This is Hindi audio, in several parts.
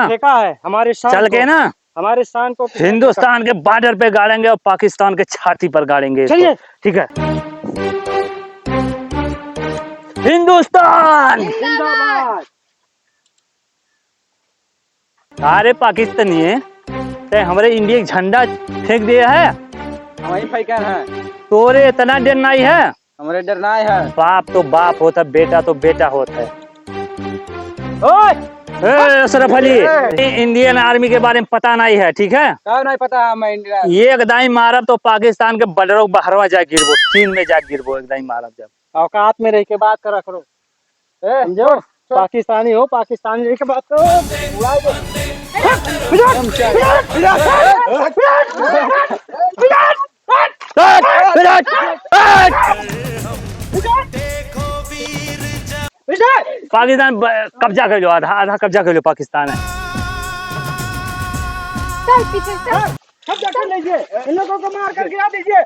फेंका है हमारे शान चल के ना हमारे शान को हिंदुस्तान के बॉर्डर पे गाड़ेंगे और पाकिस्तान के छाती पर गाड़ेंगे। चलिए ठीक है। हिंदुस्तान जिंदाबाद। अरे पाकिस्तानी है ते हमारे इंडिया का झंडा फेंक दिया है। वही फेंका है। तोरे इतना डर नहीं है? हमारे डर नहीं है। बाप तो बाप होता, बेटा तो बेटा होता है। ओए अशरफ अली, इंडियन आर्मी के बारे में पता नहीं है, ठीक है? क्या नहीं पता मैं इंडिया। ये एकदाई मारब तो पाकिस्तान के बॉर्डरों बहरवा जा गिरबो, चीन में जा गिरबो एकदाई मारब जब। औकात में रह के बात करा करो, समझो? पाकिस्तानी हो, पाकिस्तानी रह के बात करो। पाकिस्तान कब्जा कर लो, आधा आधा कब्जा कर लो पाकिस्तान है। कब्जा कर लीजिए, इन लोगों को मार कर गिरा दीजिए।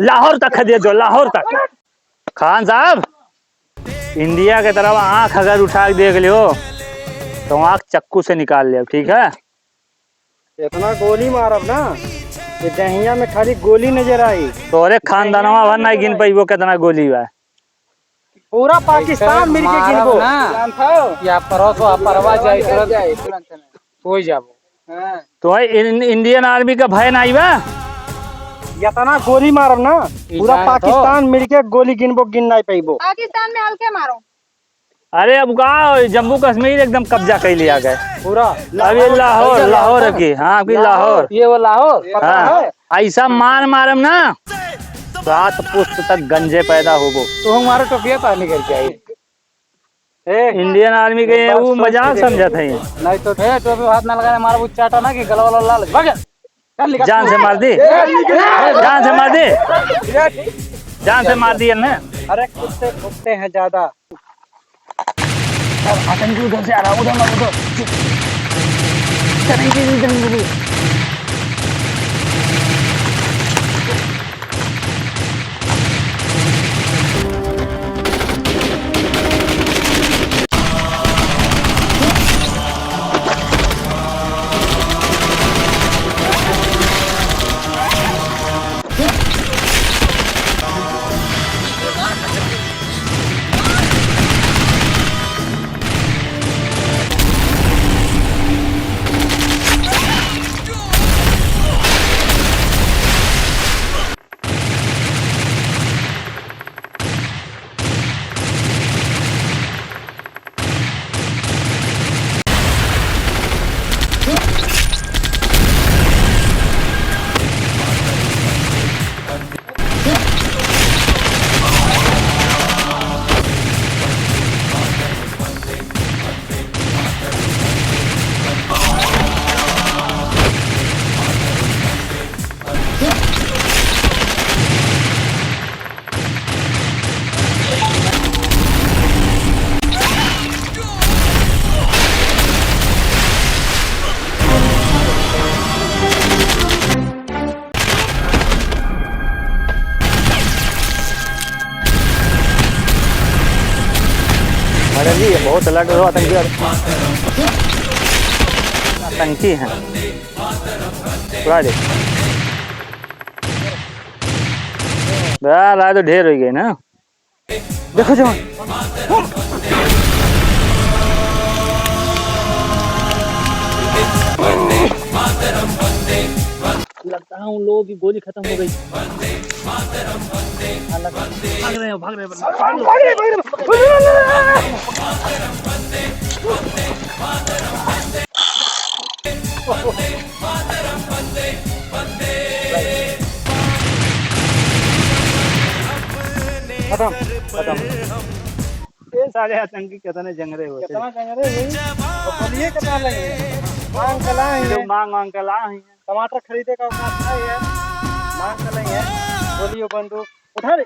लाहौर तक खदे दो, लाहौर तक। खान साहब, इंडिया के तरफ आंख अगर उठा के देख लियो तो आंख चक्कू से निकाल लियो, ठीक है? इतना गोली मारब ना कि दहिया में खाली गोली नजर आई। तोरे खानदानवा भर नहीं गिन पाइबो कितना गोली बा। पूरा पाकिस्तान मिल के गिनबो या परसो परवा जाए तुरंत हो जाबो। तो इंडियन आर्मी का भय नहीं बा? इतना गोली मारब ना पूरा पाकिस्तान मिल के गोली गिनबो, गिन नहीं पाइबो। पाकिस्तान में हल्के मारो। अरे अब का जम्मू कश्मीर एकदम कब्जा कर लिया गया पूरा। अभी लाहौर, लाहौर की, हाँ अभी लाहौर, ये वो लाहौर हाँ। ऐसा मार मारम ना 7 पुष्ट तक गंजे पैदा होबो। तो हमारे टोपिया पानी करके आई। इंडियन आर्मी के वो मजाक समझत है। नहीं तो टोपी हाथ ना लगाने मारा चाटा ना कि गला वाला लाल भाग जान से मार दी, जान से मार दी, जान से मार दिया ना। अरे कुत्ते कुत्ते हैं ज्यादा। आतंकी उधर से आ रहा, उधर मार, उधर अरे जी बहुत अलर्ट हो आतंकी आतंकी हैं उड़ा दे तो ढेर हो गए ना देखो जवान लगता है उन लोगों की गोली खत्म हो गई भाग रहे खत्म खत्म ये सारे आतंकी कितने जंगरे होते कितना जंगरे हुई और बोलिए कितना लगे मांग कला है मांग के ला टमाटर खरीदे का औकात है यार मांग कला है गोली और बंदूक उठा ले